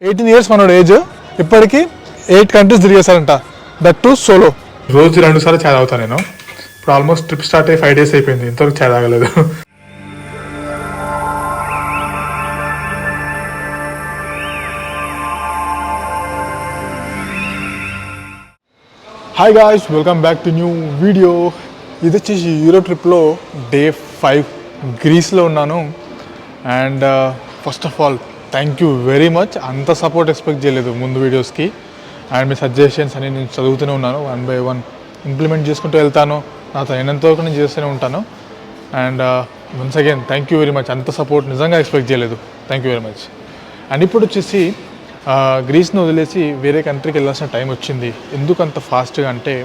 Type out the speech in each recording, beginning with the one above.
18 years మనోడు age, ఇప్పటికీ 8 countries తిరిగేశారంట, that too solo. రోజు 2 సార్లు చాయ్ తాగుతాను నేను. ఇప్పుడు ఆల్మోస్ట్ ట్రిప్ స్టార్ట్ అయ్యి 5 days అయిపోయింది, ఇంతవరకు చాయ్ తాగలేదు. Hi guys, welcome back to new video. ఇది వచ్చేసి యూరోప్ ట్రిప్లో డే 5 గ్రీస్లో ఉన్నాను. And first of all thank you very much. అంత సపోర్ట్ ఎక్స్పెక్ట్ చేయలేదు ముందు వీడియోస్కి. అండ్ మీ సజెషన్స్ అని నేను చదువుతూనే ఉన్నాను, 1 by 1 ఇంప్లిమెంట్ చేసుకుంటూ వెళ్తాను. నాతో అయినంత వరకు నేను చేస్తూనే ఉంటాను. And once again thank you very much. అంత సపోర్ట్ నిజంగా ఎక్స్పెక్ట్ చేయలేదు, thank you very much. And ఇప్పుడు వచ్చేసి గ్రీస్ను వదిలేసి వేరే కంట్రీకి వెళ్ళాల్సిన టైం వచ్చింది. ఎందుకు అంత ఫాస్ట్గా అంటే,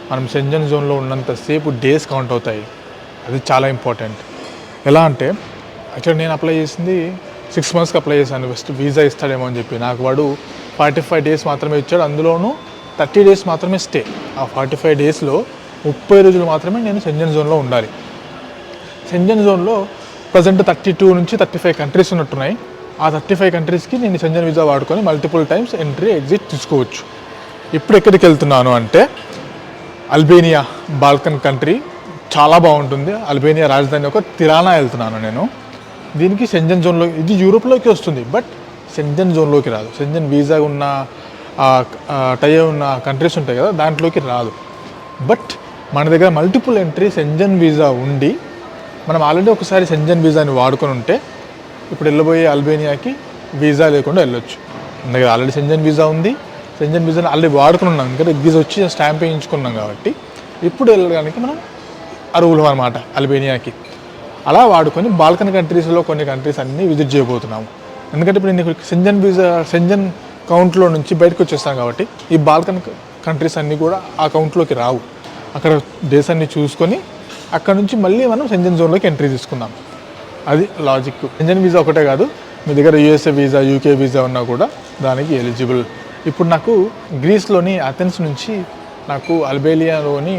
మనం సెంజన్ జోన్లో ఉన్నంతసేపు డేస్ కౌంట్ అవుతాయి. అది చాలా ఇంపార్టెంట్. ఎలా అంటే, యాక్చువల్లీ నేను అప్లై చేసింది 6 monthsకి అప్లై చేశాను. ఫస్ట్ వీసా ఇస్తాడేమో అని చెప్పి. నాకు వాడు 45 days మాత్రమే ఇచ్చాడు, అందులోనూ 30 days మాత్రమే స్టే. ఆ 45 daysలో 30 రోజులు మాత్రమే నేను సెంజన్ జోన్లో ఉండాలి. సెంజన్ జోన్లో ప్రజెంట్ 32 నుంచి 35 కంట్రీస్ ఉన్నట్టున్నాయి. ఆ 35 కంట్రీస్కి నేను సెంజన్ వీసా వాడుకొని మల్టిపుల్ టైమ్స్ ఎంట్రీ ఎగ్జిట్ తీసుకోవచ్చు. ఇప్పుడు ఎక్కడికి వెళ్తున్నాను అంటే, అల్బేనియా, బాల్కన్ కంట్రీ, చాలా బాగుంటుంది. అల్బేనియా రాజధాని ఒక తిరానా వెళ్తున్నాను నేను. దీనికి సెంజన్ జోన్లో, ఇది యూరోప్లోకి వస్తుంది, బట్ సెంజన్ జోన్లోకి రాదు. సెంజన్ వీసా ఉన్న టై ఉన్న కంట్రీస్ ఉంటాయి కదా, దాంట్లోకి రాదు. బట్ మన దగ్గర మల్టిపుల్ ఎంట్రీ సెంజన్ వీసా ఉండి, మనం ఆల్రెడీ ఒకసారి సెంజన్ వీసాని వాడుకొని ఉంటే, ఇప్పుడు వెళ్ళబోయే అల్బేనియాకి వీసా లేకుండా వెళ్ళొచ్చు. మన దగ్గర ఆల్రెడీ సెంజన్ వీసా ఉంది, సెంజన్ వీసాని ఆల్రెడీ వాడుకుని ఉన్నాం, ఇంకా వీసా వచ్చి స్టాంప్ వేయించుకున్నాం కాబట్టి ఇప్పుడు వెళ్ళడానికి మనం అర్హులు అన్నమాట అల్బేనియాకి. అలా వాడుకొని బాల్కన్ కంట్రీస్లో కొన్ని కంట్రీస్ అన్నీ విజిట్ చేయబోతున్నాము. ఎందుకంటే ఇప్పుడు నేను సెంజన్ వీసా, సెంజన్ కౌంట్లో నుంచి బయటకు వచ్చేస్తాను కాబట్టి ఈ బాల్కన్ కంట్రీస్ అన్నీ కూడా ఆ కౌంట్లోకి రావు. అక్కడ దేశాన్ని చూసుకొని అక్కడ నుంచి మళ్ళీ మనం సెంజన్ జోన్లోకి ఎంట్రీ తీసుకుందాం. అది లాజిక్. సెంజన్ వీసా ఒకటే కాదు, మీ దగ్గర USA వీసా, UK వీసా ఉన్నా కూడా దానికి ఎలిజిబుల్. ఇప్పుడు నాకు గ్రీస్లోని అథెన్స్ నుంచి నాకు అల్బేనియాలోని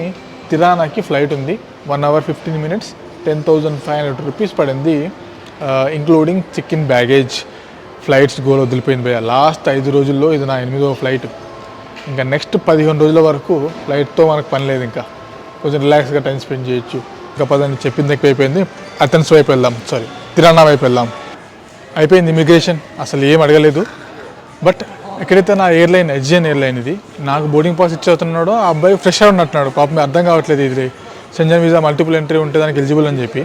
తిరానాకి ఫ్లైట్ ఉంది. 1 hour 15 minutes, 10,500 rupees పడింది, ఇంక్లూడింగ్ చికెన్ బ్యాగేజ్. ఫ్లైట్స్ గోల్ వదిలిపోయింది భయ్య. లాస్ట్ 5 రోజుల్లో ఇది నా 8వ ఫ్లైట్. ఇంకా నెక్స్ట్ 15 రోజుల వరకు ఫ్లైట్తో మనకు పని లేదు. ఇంకా కొంచెం రిలాక్స్గా టైం స్పెండ్ చేయొచ్చు. ఇంకా పదని చెప్పింది ఎక్కువైపోయింది. అథెన్స్ వైపు వెళ్దాం, తిరానా వైపు వెళ్దాం. అయిపోయింది ఇమిగ్రేషన్, అసలు ఏం అడగలేదు. బట్ ఎక్కడైతే నా ఎయిర్లైన్, ఎజియన్ ఎయిర్లైన్, ఇది నాకు బోర్డింగ్ పాస్ ఇచ్చేస్తున్నాడో ఆ అబ్బాయి ఫ్రెషర్ ఉన్నట్టున్నాడు. పాపం అర్థం కావట్లేదు ఇది సెంజన్ వీసా మల్టిపుల్ ఎంట్రీ ఉంటే దానికి ఎలిజిబుల్ అని చెప్పి.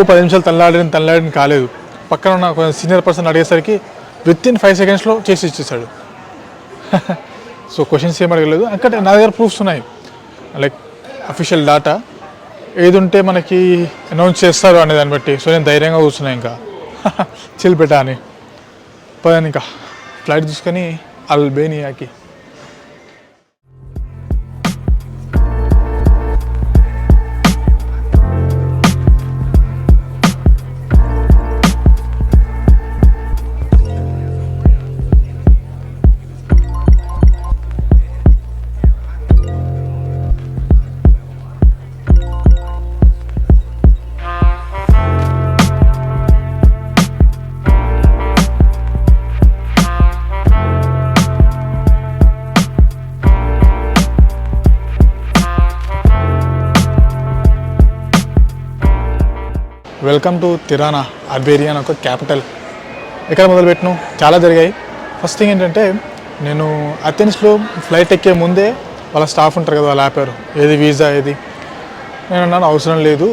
10 నిమిషాలు తల్లాడిని కాలేదు. పక్కన ఉన్న కొంచెం సీనియర్ పర్సన్ అడిగేసరికి within 5 secondsలో చేసి ఇచ్చేసాడు. సో క్వశ్చన్స్ ఏం అడగలేదు. అక్కడ నా దగ్గర ప్రూఫ్స్ ఉన్నాయి, లైక్ అఫీషియల్ డాటా ఏది ఉంటే మనకి అనౌన్స్ చేస్తారు అనే దాన్ని బట్టి. సో నేను ధైర్యంగా కూర్చున్నాను, ఇంకా చిల్ పెట్టా అని. పదాను ఇంకా ఫ్లైట్ తీసుకొని అల్బేనియాకి. వెల్కమ్ టు తిరానా, అల్బేనియా ఒక క్యాపిటల్. ఎక్కడ మొదలుపెట్టినాం, చాలా జరిగాయి. ఫస్ట్ థింగ్ ఏంటంటే, నేను అథెన్స్లో ఫ్లైట్ ఎక్కే ముందే వాళ్ళ స్టాఫ్ ఉంటారు కదా, వాళ్ళు ఆపారు, ఏది వీసా ఏది. నేను అన్నాను అవసరం లేదు,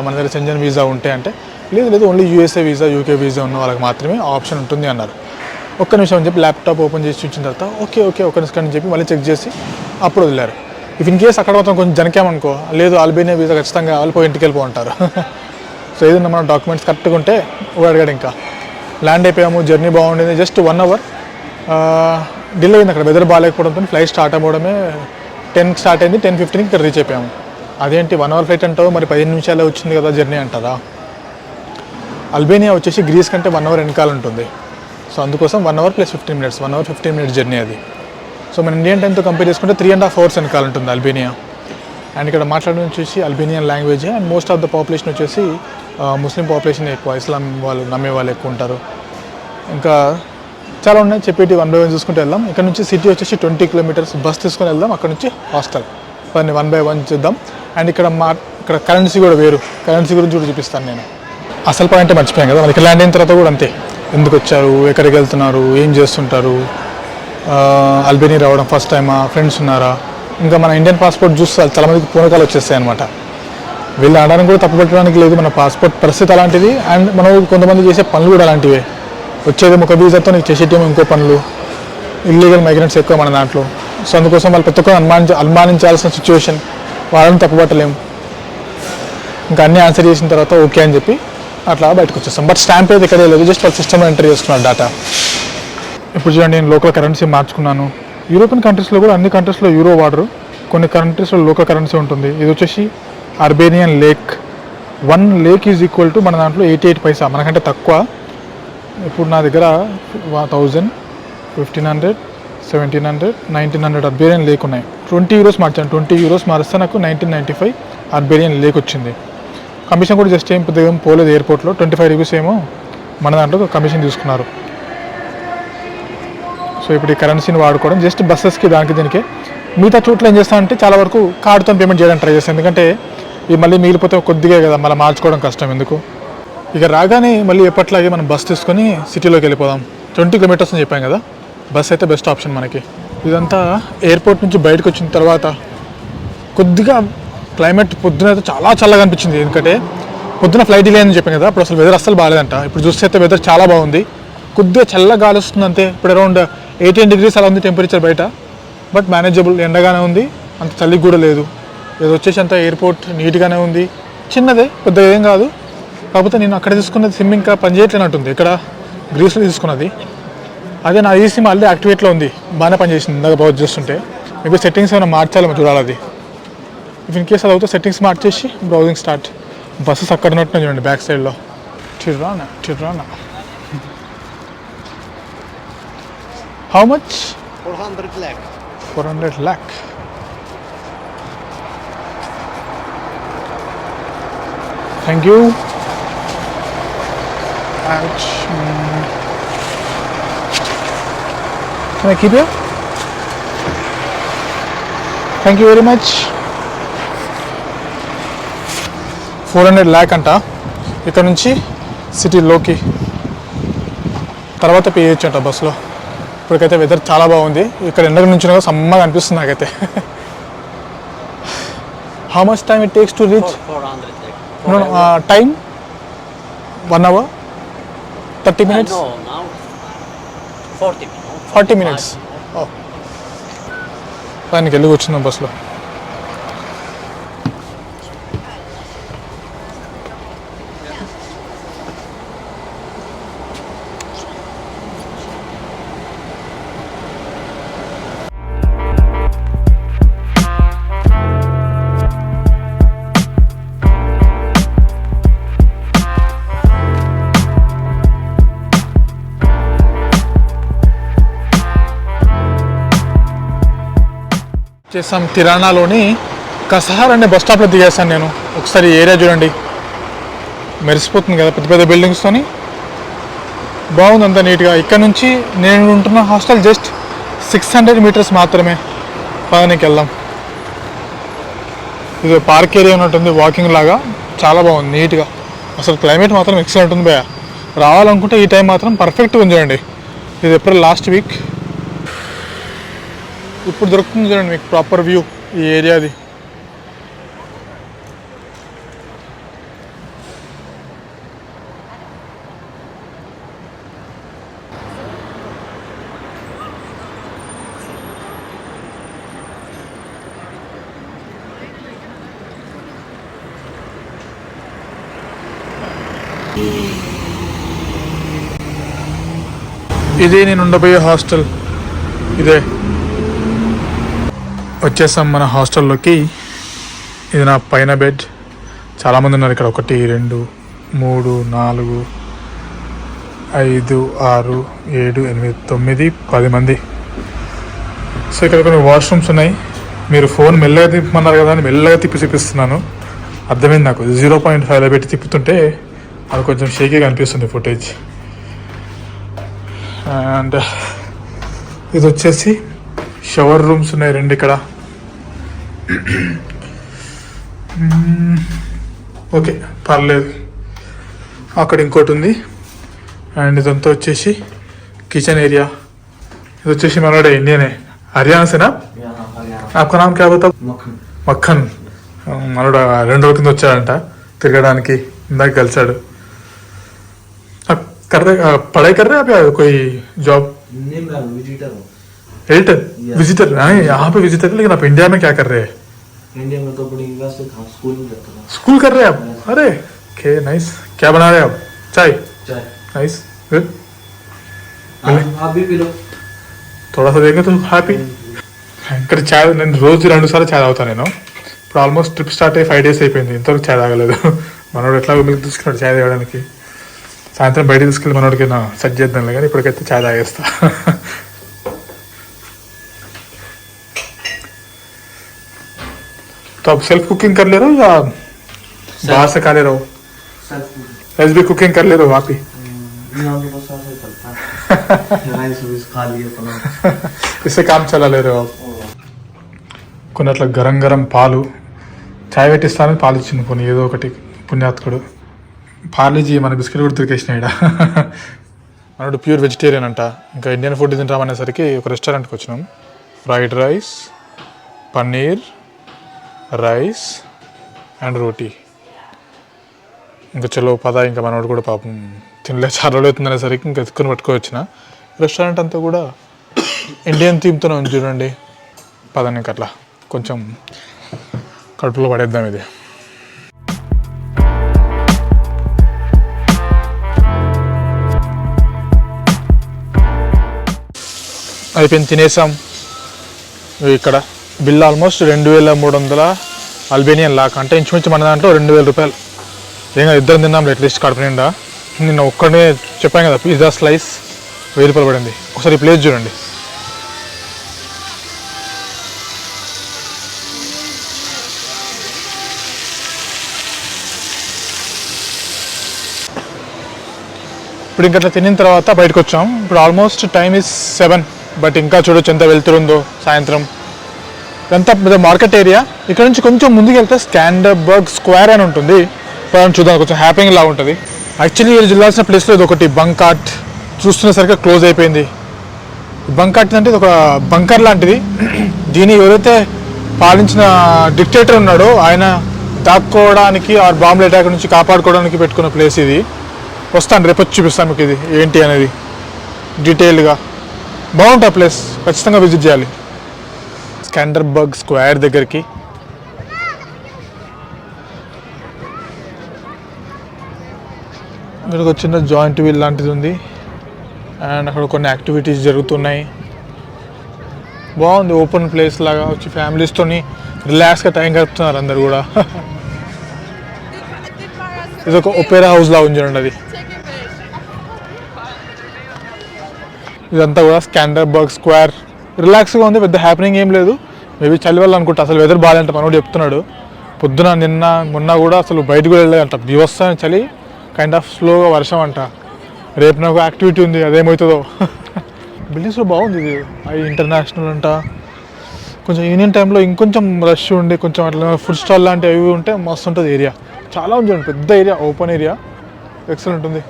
మన దగ్గర సెంజన్ వీసా ఉంటే అంటే, లేదు only USA visa, UK visa ఉన్న వాళ్ళకి మాత్రమే ఆప్షన్ ఉంటుంది అన్నారు. ఒక్క నిమిషం అని చెప్పి ల్యాప్టాప్ ఓపెన్ చేసి చూసిన తర్వాత ఓకే ఒక్క నిమిషం అని చెప్పి మళ్ళీ చెక్ చేసి అప్పుడు వదిలేరు. ఇఫ్ ఇన్ కేస్ అక్కడ మాత్రం కొంచెం జనకేమనుకో, లేదు అల్బేనియా వీసా ఖచ్చితంగా వెళ్ళిపోయి ఇంటికి వెళ్ళిపోంటారు. సో ఏదన్నా మన డాక్యుమెంట్స్ కరెక్ట్గా ఉంటే అడిగాడు. ఇంకా ల్యాండ్ అయిపోయాము, జర్నీ బాగుండేది. జస్ట్ 1 hour డిలే అయింది అక్కడ, వెదర్ బాగాలేకపోవడంతో. ఫ్లైట్ స్టార్ట్ అవ్వడమే 10 స్టార్ట్ అయింది, 10:15 ఇక్కడ రీచ్ అయిపోయాము. అదేంటి 1 hour ఫ్లైట్ అంటావు, మరి 15 నిమిషాలే వచ్చింది కదా జర్నీ అంటారా. అల్బేనియా వచ్చేసి గ్రీస్ కంటే 1 hour వెనకాల ఉంటుంది. సో అందుకోసం 1 hour + 15 minutes, 1 hour 15 minutes journey అది. సో మన ఇండియన్ టైంతో కంపేర్ చేసుకుంటే 3.5 hours వెనకాల ఉంటుంది అల్బేనియా. అండ్ ఇక్కడ మాట్లాడడం వచ్చేసి Albanian language. And most of the population వచ్చేసి ముస్లిం పాపులేషన్ ఎక్కువ, ఇస్లాం వాళ్ళు నమ్మే వాళ్ళు ఎక్కువ ఉంటారు. ఇంకా చాలా ఉన్నాయి చెప్పేటి 1 by 1 చూసుకుంటూ వెళ్దాం. ఇక్కడ నుంచి సిటీ వచ్చేసి 20 kilometers బస్ తీసుకొని వెళ్దాం. అక్కడ నుంచి హాస్టల్ దాన్ని 1 by 1 చూద్దాం. అండ్ ఇక్కడ కరెన్సీ కూడా వేరు, కరెన్సీ గురించి కూడా చూపిస్తాను నేను. అసలు పాయింట్ మర్చిపోయాను కదా, మనకి ల్యాండ్ అయిన తర్వాత కూడా అంతే. ఎందుకు వచ్చారు, ఎక్కడికి వెళ్తున్నారు, ఏం చేస్తుంటారు, అల్బేనియా రావడం ఫస్ట్ టైమా, ఫ్రెండ్స్ ఉన్నారా, ఇంకా మన ఇండియన్ పాస్పోర్ట్ చూస్తే చాలామందికి పూనకాలు వచ్చేస్తాయి అనమాట. వీళ్ళు ఆడడానికి కూడా తప్పు పెట్టడానికి లేదు, మన పాస్పోర్ట్ పరిస్థితి అలాంటిది. అండ్ మనం కొంతమంది చేసే పనులు కూడా అలాంటివే. వచ్చేది ఒక వీసాతో నీకు చేసేటేమో ఇంకో పనులు. ఇల్లీగల్ మైగ్రెంట్స్ ఎక్కువ మన దాంట్లో. సో అందుకోసం వాళ్ళు ప్రతి ఒక్కరు అనుమానించాల్సిన సిచ్యువేషన్. వాళ్ళని తప్పుపట్టలేము. ఇంకా అన్నీ ఆన్సర్ చేసిన తర్వాత ఓకే అని చెప్పి అట్లా బయటకు వచ్చేస్తాం. బట్ స్టాంప్ అయితే ఇక్కడే లేదు, జస్ట్ వాళ్ళ సిస్టమ్లో ఎంటర్ చేసుకున్నారు డేటా. ఇప్పుడు చూడండి, నేను లోకల్ కరెన్సీ మార్చుకున్నాను. యూరోపియన్ కంట్రీస్లో కూడా అన్ని కంట్రీస్లో యూరో వాడరు, కొన్ని కంట్రీస్లో లోకల్ కరెన్సీ ఉంటుంది. ఇది వచ్చేసి Albanian lek. 1 lek is equal to మన దాంట్లో 88 పైసా, మనకంటే తక్కువ. ఇప్పుడు నా దగ్గర 1000, 1500, 1700, 1900 అర్బేనియన్ లేక్ ఉన్నాయి. 20 euros మార్చాను. 20 euros మారిస్తే నాకు 1995 అర్బేనియన్ లేక్ వచ్చింది. కమిషన్ కూడా జస్ట్ ఏం పెద్దగా పోలేదు ఎయిర్పోర్ట్లో. 25 rupees ఏమో మన దాంట్లో కమిషన్ తీసుకున్నారు. సో ఇప్పుడు ఈ కరెన్సీని వాడుకోవడం జస్ట్ బస్సెస్కి దానికి దీనికి. మిగతా చోట్ల ఏం చేస్తానంటే చాలా వరకు కార్డుతో పేమెంట్ చేయడానికి ట్రై చేస్తాను. ఎందుకంటే ఇది మళ్ళీ మిగిలిపోతే కొద్దిగా కదా, మళ్ళీ మార్చుకోవడం కష్టం ఎందుకు. ఇక రాగానే మళ్ళీ ఎప్పట్లాగే మనం బస్ తీసుకొని సిటీలోకి వెళ్ళిపోదాం. 20 kilometers అని చెప్పాం కదా, బస్ అయితే బెస్ట్ ఆప్షన్ మనకి. ఇదంతా ఎయిర్పోర్ట్ నుంచి బయటకు వచ్చిన తర్వాత కొద్దిగా క్లైమేట్ పొద్దున అయితే చాలా చల్లగా అనిపించింది. ఎందుకంటే పొద్దున ఫ్లైట్ డిలే అని చెప్పాను కదా, అప్పుడు అసలు వెదర్ అస్సలు బాగాలేదంట. ఇప్పుడు చూస్తే అయితే వెదర్ చాలా బాగుంది, కొద్దిగా చల్లగా గాలి వస్తుంది అంతే. ఇప్పుడు అరౌండ్ 18 degrees అలా ఉంది టెంపరేచర్ బయట. బట్ మేనేజబుల్, ఎండగానే ఉంది, అంత చలికి కూడా లేదు. ఇది వచ్చేసి అంత ఎయిర్పోర్ట్ నీట్గానే ఉంది, చిన్నదే, పెద్దగా ఏం కాదు. కాకపోతే నేను అక్కడ తీసుకున్నది సిమ్ ఇంకా పనిచేయట్లేనట్టుంది. ఇక్కడ గ్రీస్లో తీసుకున్నది, అదే నా ఈ సిమ్ ఆల్రెడీ యాక్టివేట్లో ఉంది, బాగానే పనిచేసింది. ఇందాక బాగా చూస్తుంటే మీకు సెట్టింగ్స్ ఏమైనా మార్చాలేమో చూడాలి. అది ఇఫ్ ఇన్ కేస్ అది అవుతే సెట్టింగ్స్ మార్చేసి బ్రౌజింగ్ స్టార్ట్. బస్సెస్ అక్కడ ఉన్నట్టు చూడండి బ్యాక్ సైడ్లో. Tirana. How much? 400 lakh. 400 lakh. Thank you. Can I keep here? Thank you very much. 400 lakh అంట. ఇక్కడ నుంచి సిటీలోకి తర్వాత పే చేయొచ్చు అంట బస్సులో. ఇప్పటికైతే వెదర్ చాలా బాగుంది. ఇక్కడ ఎండకు నుంచి సమ్మగా అనిపిస్తుంది నాకైతే. How much time it takes to reach? 400 time 1 hour 30 minutes? No, now 40 minutes. 40 minutes. దానికి వెళ్ళి వచ్చిందాం బస్సులో. చేసాం తిరానాలోని కసహార్ అనే బస్ స్టాప్లో దిగేసాను నేను. ఒకసారి ఏరియా చూడండి, మెరిసిపోతుంది కదా పెద్ద పెద్ద బిల్డింగ్స్తోని, బాగుంది అంతా నీట్గా. ఇక్కడ నుంచి నేను ఉంటున్న హాస్టల్ జస్ట్ 600 meters మాత్రమే. పదానికి వెళ్దాం. ఇది పార్క్ ఏరియా ఉన్నట్టుంది, వాకింగ్ లాగా, చాలా బాగుంది నీట్గా. అసలు క్లైమేట్ మాత్రం ఎక్సలెంట్ ఉంది భయ. రావాలనుకుంటే ఈ టైం మాత్రం పర్ఫెక్ట్గా ఉంది చూడండి. ఇది ఏప్రిల్ లాస్ట్ వీక్. ఇప్పుడు దొరుకుతుంది చూడండి మీకు ప్రాపర్ వ్యూ ఈ ఏరియాది. ఇదే నేను ఉండబోయే హాస్టల్. ఇదే వచ్చేసాం మన హాస్టల్లోకి. ఇది నా పైన బెడ్. చాలామంది ఉన్నారు ఇక్కడ. 1 2 3 4 5 6 7 8 9 10 మంది. సో ఇక్కడ కొన్ని వాష్రూమ్స్ ఉన్నాయి. మీరు ఫోన్ మెల్లగా తిప్పమన్నారు కదా అని మెల్లగా చూపిస్తున్నాను. అర్థమైంది నాకు. 0.5లో పెట్టి తిప్పుతుంటే అది కొంచెం షేకీగా అనిపిస్తుంది ఫుటేజ్. అండ్ ఇది వచ్చేసి షవర్ రూమ్స్ ఉన్నాయి 2 ఇక్కడ. ఓకే పర్లేదు. అక్కడ ఇంకోటి ఉంది. అండ్ ఇదంతా వచ్చేసి కిచెన్ ఏరియా. ఇది వచ్చేసి మనోడే ఇండియనే, హర్యానా సేనా. आपका नाम क्या बता? మక్కన్. మనోడు 2 రోజుల కింద వచ్చాడంట తిరగడానికి, ఇందాక కలిసాడు. कर रहे पढ़ाई कर रहे हैं आप या कोई जॉब? नहीं मैं विजिटर हूँ. Editor visitor? हाँ यहाँ पे विजिटर है, लेकिन आप इंडिया में क्या कर रहे हैं? इंडिया में तो अपनी यूनिवर्सिटी था, स्कूल में करता था. स्कूल कर रहे हैं आप? अरे ओके नाइस. क्या बना रहे हैं आप? चाय? चाय. Nice good. आप भी पी लो. थोड़ा सा देंगे तो హ్యాపీ. ఇక్కడ చాయ్ నేను రోజు 2 సార్లు చాయ్ తాగుతాను నేను. ఇప్పుడు ఆల్మోస్ట్ ట్రిప్ స్టార్ట్ అయ్యి 5 days అయిపోయింది, ఇంతవరకు చాయ్ తాగలేదు. మనోడు ఎట్లా మిల్క్ తీసుకున్నాడు చాయ్ తాగడానికి. సాయంత్రం బయట తీసుకెళ్ళి మనోడికి నా సెట్ చేద్దాంలే, కానీ ఇప్పటికైతే చాయ్ తాగేస్తా. तो आप सेल्फ कुकिंग कर ले रहे हो या बाहर से खा ले रहे हो? एस भी कुकिंग कर ले रहे हो आप ही? इससे काम चला ले रहे हो आप? కొన్ని అట్లా గరం గరం పాలు, చాయ్ పెట్టిస్తానని పాలు ఇచ్చింది పోనీ ఏదో ఒకటి పుణ్యాత్కుడు. పార్లేజీ మన బిస్కెట్ కూడా దొరికేసినాయి. మనడు ప్యూర్ వెజిటేరియన్ అంట. ఇంకా ఇండియన్ ఫుడ్ తింటామనేసరికి ఒక రెస్టారెంట్కి వచ్చినాం. Fried rice, paneer, rice and roti. ఇంకా చలో పద, ఇంకా మనోడు కూడా పాపం తినలే, చాలా రోజులు అవుతుంది అనేసరికి ఇంకా ఎత్తుకుని పట్టుకోవచ్చిన. రెస్టారెంట్ అంతా కూడా ఇండియన్ థీమ్తోనే ఉంది చూడండి. పదని ఇంక అట్లా కొంచెం కడుపులో పడేద్దాం ఇది. అయిపోయింది, తినేసాం. ఇక్కడ బిల్ ఆల్మోస్ట్ 2300 అల్బేనియన్ లాక్, అంటే ఇంచుమించు మన దాంట్లో 2000 రూపాయలు. ఏం కాదు, ఇద్దరం తిన్నాం అట్లీస్ట్ కడుపు నిండా. నిన్న ఒక్కడే చెప్పాను కదా, పిజ్జా స్లైస్ 1000 రూపాయలు పడింది. ఒకసారి ఈ ప్లేస్ చూడండి. ఇప్పుడు ఇంకట్లా తినిన తర్వాత బయటకు వచ్చాం. ఇప్పుడు ఆల్మోస్ట్ టైమ్ ఇస్ 7, బట్ ఇంకా చూడొచ్చు ఎంత వెళ్తుందో సాయంత్రం. ఇదంతా పెద్ద మార్కెట్ ఏరియా. ఇక్కడ నుంచి కొంచెం ముందుకు వెళ్తే స్కాండర్బర్గ్ స్క్వేర్ అని ఉంటుంది. చూద్దాం, కొంచెం హ్యాపీగా లాగా ఉంటుంది. యాక్చువల్లీ వీళ్ళు వెళ్ళాల్సిన ప్లేస్లో ఇది ఒకటి బంకాట్, చూస్తున్నసరిగా క్లోజ్ అయిపోయింది. బంకాట్ అంటే ఇది ఒక బంకర్ లాంటిది. దీన్ని ఎవరైతే పాలించిన డిక్టేటర్ ఉన్నాడో ఆయన దాక్కోవడానికి ఆ బాంబుల అటాక్ నుంచి కాపాడుకోవడానికి పెట్టుకున్న ప్లేస్ ఇది. వస్తాను, రేపు వచ్చి చూపిస్తాను మీకు ఇది ఏంటి అనేది డీటెయిల్గా. బాగుంటుంది ప్లేస్, ఖచ్చితంగా విజిట్ చేయాలి. స్కాండర్బర్గ్ స్క్వేర్ దగ్గరికి ఇక్కడ ఒక చిన్న జాయింట్ వీల్ లాంటిది ఉంది. అండ్ అక్కడ కొన్ని యాక్టివిటీస్ జరుగుతున్నాయి. బాగుంది, ఓపెన్ ప్లేస్ లాగా. వచ్చి ఫ్యామిలీస్తో రిలాక్స్గా టైం గడుపుతున్నారు అందరు కూడా. ఇది ఒక ఒపేరా హౌస్ లా ఉంది చూడండి అది. ఇదంతా కూడా స్కాండర్బర్గ్ స్క్వేర్. రిలాక్స్గా ఉంది, పెద్ద హ్యాపెనింగ్ ఏం లేదు. మేబీ చలి వల్ల అనుకుంటా, అసలు వెదర్ బాగాలంట. మనోడు చెప్తున్నాడు పొద్దున నిన్న మొన్న కూడా అసలు బయటకు వెళ్ళలేదంట. బీవస్తాను చలి, కైండ్ ఆఫ్ స్లోగా వర్షం అంట. రేపు నాకు యాక్టివిటీ ఉంది, అదేమవుతుందో. బిల్డింగ్స్లో బాగుంది ఇది. అవి ఇంటర్నేషనల్ అంట. కొంచెం ఈవినింగ్ టైంలో ఇంకొంచెం రష్ ఉండి కొంచెం అట్లా ఫుడ్ స్టాల్ లాంటివి అవి ఉంటే మస్తు ఉంటుంది ఏరియా. చాలా ఉంది చూడండి, పెద్ద ఏరియా, ఓపెన్ ఏరియా, ఎక్సలెంట్ ఉంది.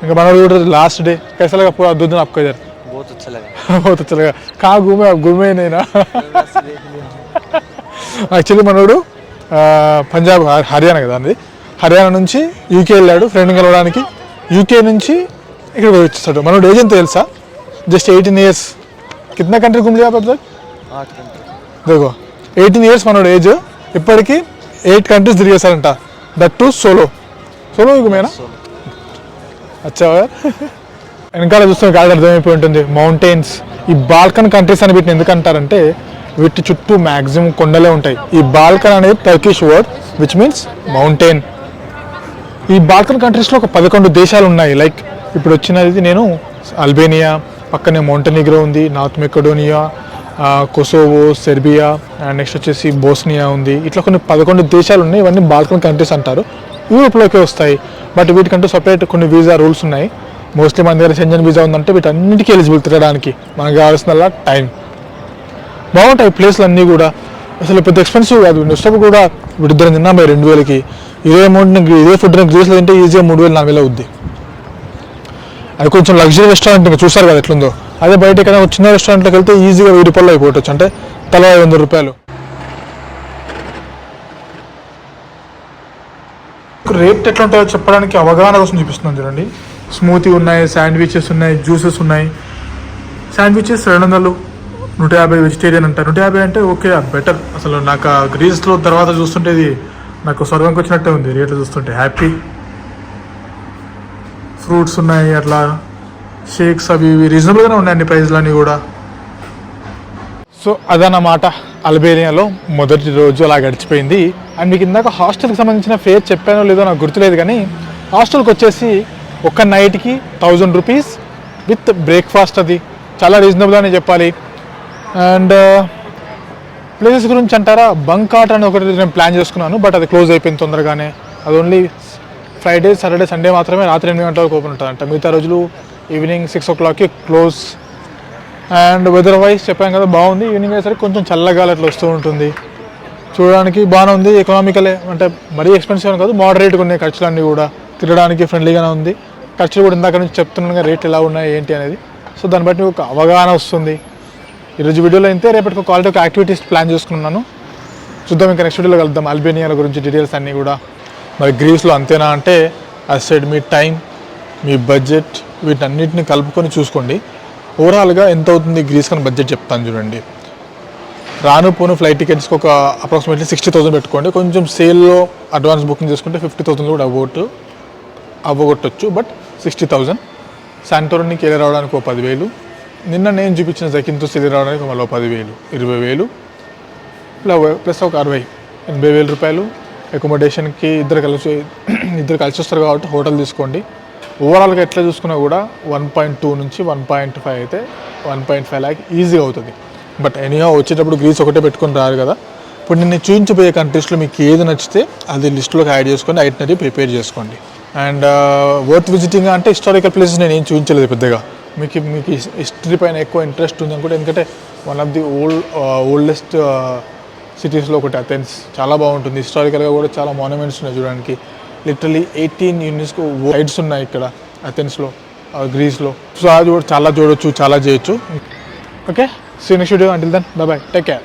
ఇంకా మనోడు కూడా లాస్ట్ డే कैसा लगा पूरा 2 दिन आपको इधर? बहुत अच्छा लगा. बहुत अच्छा लगा. कहाँ घूमे आप? घूमे नहीं ना? యాక్చువల్లీ మనోడు పంజాబ్ హర్యానా కదా అండి. హర్యానా నుంచి యూకే వెళ్ళాడు ఫ్రెండ్ కలవడానికి. యూకే నుంచి ఇక్కడ వచ్చేస్తాడు. మనోడు ఏజ్ ఎంత తెలుసా? Just 18 years. కిतना కంట్రీ घूम लिया आप अब तक? 8 कंट्री. देखो 18 years మనోడు ఏజ్. ఇప్పటికీ 8 countries తిరిగేశారంట. That too solo. సోలో घूमेना? అచ్చా. వెనకాల చూస్తున్న కాదు అర్థమైపోయి ఉంటుంది, మౌంటైన్స్. ఈ బాల్కన్ కంట్రీస్ అని వీటిని ఎందుకు అంటారంటే వీటి చుట్టూ మ్యాక్సిమం కొండలే ఉంటాయి. ఈ బాల్కన్ అనేది Turkish word which means mountain. ఈ బాల్కన్ కంట్రీస్లో ఒక 11 దేశాలు ఉన్నాయి. లైక్ ఇప్పుడు వచ్చినది నేను అల్బేనియా, పక్కనే మౌంటెనిగ్రో ఉంది, North Macedonia, Kosovo, Serbia, and next వచ్చేసి బోస్నియా ఉంది. ఇట్లా కొన్ని 11 దేశాలు ఉన్నాయి. ఇవన్నీ బాల్కన్ కంట్రీస్ అంటారు. యూరోప్లోకి వస్తాయి. బట్ వీటికంటూ సపరేట్ కొన్ని వీసా రూల్స్ ఉన్నాయి. మోస్ట్లీ మన దగ్గర షెంజన్ వీసా ఉందంటే వీటన్నిటికీ ఎలిజిబుల్ తిరగడానికి. మనకు కావాల్సిందల్లా టైం. బాగుంటాయి ప్లేస్లు అన్నీ కూడా, అసలు పెద్ద ఎక్స్పెన్సివ్ కాదు. వచ్చినప్పుడు కూడా ఇద్దరు తిన్నాం 2000కి. ఇదే అమౌంట్ని ఇదే ఫుడ్ని గ్రీస్లో తింటే ఈజీగా 3000-4000 అవుద్ది. అది కొంచెం లగ్జరీ రెస్టారెంట్, ఇంకా చూసారు కదా ఎట్లుందో. అదే బయట ఎక్కడైనా చిన్న రెస్టారెంట్లోకి వెళ్తే ఈజీగా 1000 రూపాయలు అయిపోవచ్చు, అంటే తల 500 రూపాయలు. రేట్ ఎట్లా ఉంటాయో చెప్పడానికి అవగాహన కోసం చూపిస్తున్నాను చూడండి. స్మూతీ ఉన్నాయి, శాండ్విచెస్ ఉన్నాయి, జ్యూసెస్ ఉన్నాయి. శాండ్విచెస్ 200, 150 వెజిటేరియన్ అంటారు. 150 అంటే ఓకే, బెటర్. అసలు నాకు ఆ గ్రీస్లో తర్వాత చూస్తుంటే ఇది నాకు స్వర్గంకి వచ్చినట్టే ఉంది రేట్లు చూస్తుంటే. హ్యాపీ. ఫ్రూట్స్ ఉన్నాయి, అట్లా షేక్స్ అవి ఇవి రీజనబుల్గానే ఉన్నాయండి ప్రైస్లు అన్నీ కూడా. సో అదన్నమాట అల్బేనియాలో మొదటి రోజు అలా గడిచిపోయింది. అండ్ మీకు ఇందాక హాస్టల్కి సంబంధించిన ఫేర్ చెప్పానో లేదో నాకు గుర్తులేదు, కానీ హాస్టల్కి వచ్చేసి ఒక్క నైట్కి 1000 రూపీస్ విత్ బ్రేక్ఫాస్ట్. అది చాలా రీజనబుల్ అని చెప్పాలి. అండ్ ప్లేసెస్ గురించి అంటారా, బంకాట్ అని ఒకటి నేను ప్లాన్ చేసుకున్నాను, బట్ అది క్లోజ్ అయిపోయింది తొందరగానే. అది ఓన్లీ ఫ్రైడే, సాటర్డే, సండే మాత్రమే రాత్రి 8 గంటల వరకు ఓపెన్ ఉంటుందంట. మిగతా రోజులు ఈవినింగ్ 6 o'clockకి క్లోజ్. అండ్ వెదర్ వైజ్ చెప్పాను కదా బాగుంది. ఈవినింగ్ అయ్యేసరికి కొంచెం చల్లగాలి అట్లా వస్తూ ఉంటుంది. చూడడానికి బాగానే ఉంది. ఎకనామికలే, అంటే మరీ ఎక్స్పెన్సివ్ అని కాదు, మోడరేట్గా ఉన్నాయి ఖర్చులన్నీ కూడా. తినడానికి ఫ్రెండ్లీగానే ఉంది. ఖర్చులు కూడా ఇందాక నుంచి చెప్తున్నాను రేట్లు ఎలా ఉన్నాయి ఏంటి అనేది. సో దాన్ని బట్టి ఒక అవగాహన వస్తుంది. ఈరోజు వీడియోలో అయితే రేపటికి క్వాలిటీ ఒక యాక్టివిటీస్ ప్లాన్ చేసుకున్నాను. చూద్దాం, ఇంకా నెక్స్ట్ వీడియోలో కలుద్దాం. అల్బేనియా గురించి డీటెయిల్స్ అన్నీ కూడా. మరి గ్రీస్లో అంతేనా అంటే, అది సైడ్ మీ టైం, మీ బడ్జెట్, వీటన్నిటిని కలుపుకొని చూసుకోండి. ఓవరాల్గా ఎంత అవుతుంది గ్రీస్ కానీ బడ్జెట్ చెప్తాను చూడండి. రాను పోను ఫ్లైట్ టికెట్స్కి ఒక అప్రాక్సిమేట్లీ 60,000 పెట్టుకోండి. కొంచెం సేల్లో అడ్వాన్స్ బుకింగ్ చేసుకుంటే 50,000 కూడా అవ్వగొట్టచ్చు, బట్ 60,000. శాంటోరినికి వెళ్ళి రావడానికి ఒక 10,000. నిన్న నేను చూపించిన జకింతోస్ వెళ్ళి రావడానికి మళ్ళీ 10,000, 20,000 ప్లస్ ఒక 80,000 రూపాయలు. అకామిడేషన్కి ఇద్దరు కలిసి వస్తారు కాబట్టి హోటల్ తీసుకోండి. ఓవరాల్గా ఎట్లా చూసుకున్నా కూడా 1.2 నుంచి 1.5 అయితే 1.5 lakh ఈజీగా అవుతుంది. బట్ ఎనీహా వచ్చేటప్పుడు గ్రీస్ ఒకటే పెట్టుకొని రారు కదా. ఇప్పుడు నేను చూపించబోయే కంట్రీస్లో మీకు ఏది నచ్చితే అది లిస్టులోకి యాడ్ చేసుకొని ఐటనరీ ప్రిపేర్ చేసుకోండి. అండ్ వర్త్ విజిటింగ్ అంటే హిస్టారికల్ ప్లేసెస్ నేను ఏం చూపించలేదు పెద్దగా. మీకు హిస్టరీ పైన ఎక్కువ ఇంట్రెస్ట్ ఉంది అనుకుంటే, ఎందుకంటే వన్ ఆఫ్ ది ఓల్డెస్ట్ సిటీస్లో ఒకటి అథెన్స్. చాలా బాగుంటుంది. హిస్టారికల్గా కూడా చాలా మాన్యుమెంట్స్ ఉన్నాయి చూడడానికి. లిటరలీ 18 యునెస్కో సైట్స్ ఉన్నాయి ఇక్కడ అథెన్స్లో, గ్రీస్లో. సో అది కూడా చాలా చూడొచ్చు, చాలా చేయొచ్చు. Okay, see next video. Until then bye bye, take care.